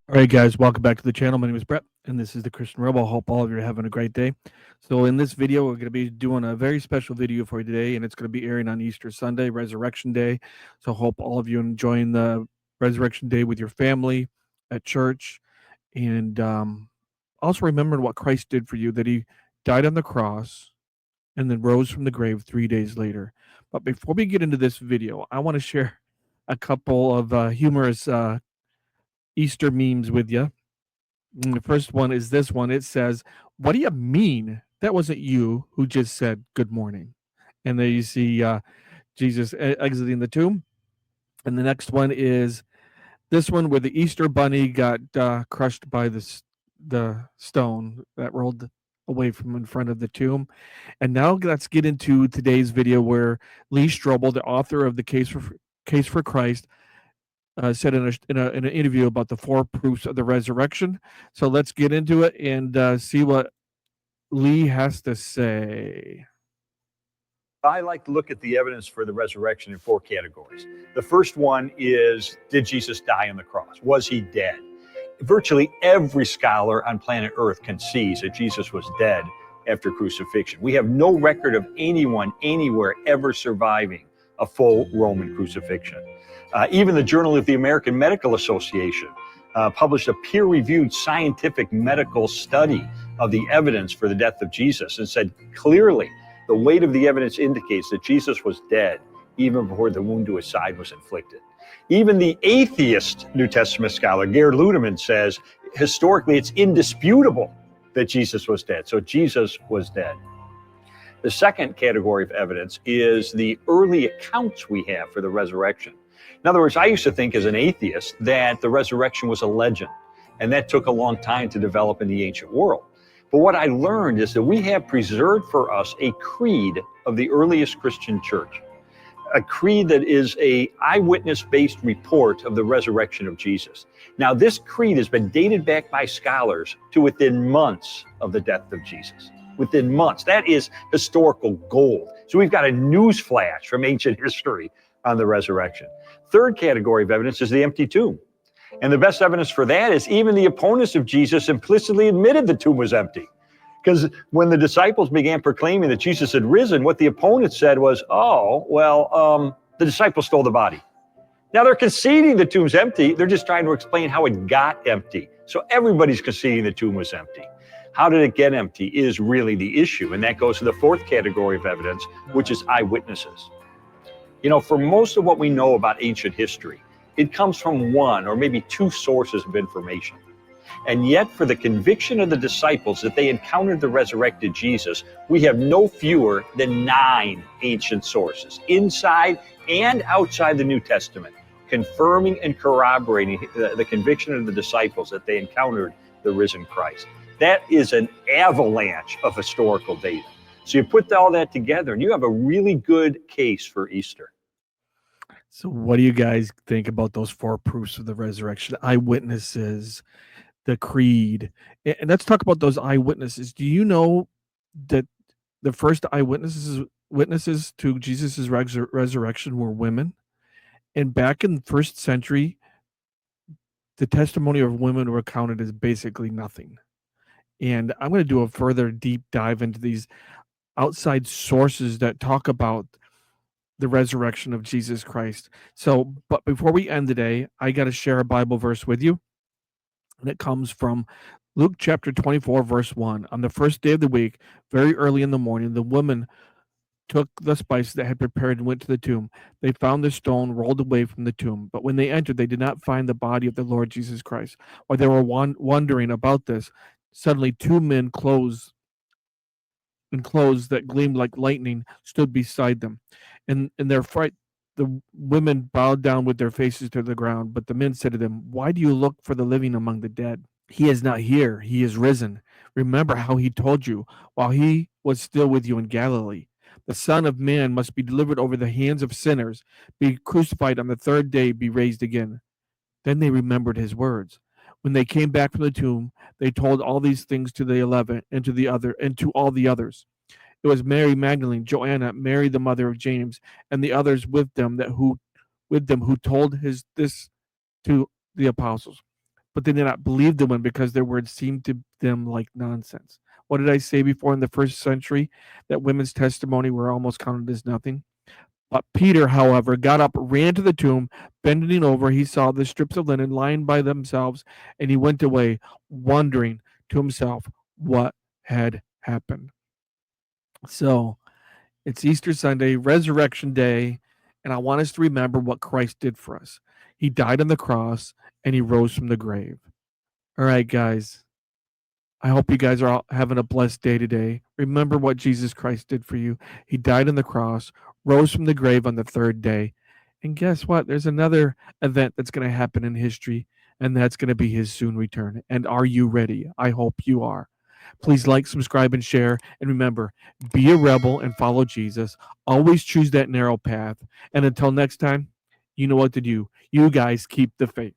All right, guys, welcome back to the channel. My name is Brett, and this is the Christian Rebel. Hope all of you are having a great day. So in this video, we're going to be doing a very special video for you today, and it's going to be airing on Easter Sunday, Resurrection Day. So hope all of you enjoying the Resurrection Day with your family at church. And also remember what Christ did for you, that he died on the cross and then rose from the grave 3 days later. But before we get into this video, I want to share a couple of humorous Easter memes with you. And the first one is this one. It says, "What do you mean? That wasn't you who just said good morning." And there you see Jesus exiting the tomb. And the next one is this one where the Easter bunny got crushed by the stone that rolled away from in front of the tomb. And now let's get into today's video where Lee Strobel, the author of the Case for Christ, said in an interview about the 4 proofs of the resurrection. So let's get into it and see what Lee has to say. I like to look at the evidence for the resurrection in 4 categories. The first one is, did Jesus die on the cross? Was he dead? Virtually every scholar on planet Earth concedes that Jesus was dead after crucifixion. We have no record of anyone anywhere ever surviving a full Roman crucifixion. Even the Journal of the American Medical Association published a peer-reviewed scientific medical study of the evidence for the death of Jesus and said clearly the weight of the evidence indicates that Jesus was dead even before the wound to his side was inflicted. Even the atheist New Testament scholar Gerd Ludemann says historically it's indisputable that Jesus was dead. So Jesus was dead. The second category of evidence is the early accounts we have for the resurrection. In other words, I used to think as an atheist that the resurrection was a legend, and that took a long time to develop in the ancient world. But what I learned is that we have preserved for us a creed of the earliest Christian church, a creed that is an eyewitness-based report of the resurrection of Jesus. Now, this creed has been dated back by scholars to within months of the death of Jesus. Within months. That is historical gold. So we've got a news flash from ancient history on the resurrection. Third category of evidence is the empty tomb. And the best evidence for that is even the opponents of Jesus implicitly admitted the tomb was empty. Because when the disciples began proclaiming that Jesus had risen, what the opponents said was, the disciples stole the body. Now they're conceding the tomb's empty. They're just trying to explain how it got empty. So everybody's conceding the tomb was empty. How did it get empty is really the issue. And that goes to the fourth category of evidence, which is eyewitnesses. You know, for most of what we know about ancient history, it comes from 1 or maybe 2 sources of information. And yet for the conviction of the disciples that they encountered the resurrected Jesus, we have no fewer than 9 ancient sources, inside and outside the New Testament, confirming and corroborating the conviction of the disciples that they encountered the risen Christ. That is an avalanche of historical data. So you put all that together and you have a really good case for Easter. So what do you guys think about those 4 proofs of the resurrection? Eyewitnesses, the creed. And let's talk about those eyewitnesses. Do you know that the first witnesses to Jesus' resurrection were women? And back in the 1st century, the testimony of women were counted as basically nothing. And I'm going to do a further deep dive into these outside sources that talk about the resurrection of Jesus Christ. So, but before we end today, I got to share a Bible verse with you. And it comes from Luke chapter 24, verse 1. On the first day of the week, very early in the morning, the women took the spices that had prepared and went to the tomb. They found the stone rolled away from the tomb. But when they entered, they did not find the body of the Lord Jesus Christ. While they were wondering about this, suddenly 2 men in clothes that gleamed like lightning stood beside them. And in their fright, the women bowed down with their faces to the ground. But the men said to them, "Why do you look for the living among the dead? He is not here. He is risen. Remember how he told you while he was still with you in Galilee. The Son of Man must be delivered over the hands of sinners, be crucified on the 3rd day, be raised again." Then they remembered his words. When they came back from the tomb, they told all these things to the 11 and to all the others. It was Mary Magdalene, Joanna, Mary the mother of James, and the others with them who told this to the apostles. but they did not believe them because their words seemed to them like nonsense. What did I say before in the first century? That women's testimony were almost counted as nothing. But Peter, however, got up, ran to the tomb, bending over. He saw the strips of linen lying by themselves, and he went away, wondering to himself what had happened. So it's Easter Sunday, Resurrection Day, and I want us to remember what Christ did for us. He died on the cross and he rose from the grave. All right, guys. I hope you guys are all having a blessed day today. Remember what Jesus Christ did for you. He died on the cross, rose from the grave on the third day. And guess what? There's another event that's going to happen in history, and that's going to be his soon return. And are you ready? I hope you are. Please like, subscribe, and share. And remember, be a rebel and follow Jesus. Always choose that narrow path. And until next time, you know what to do. You guys keep the faith.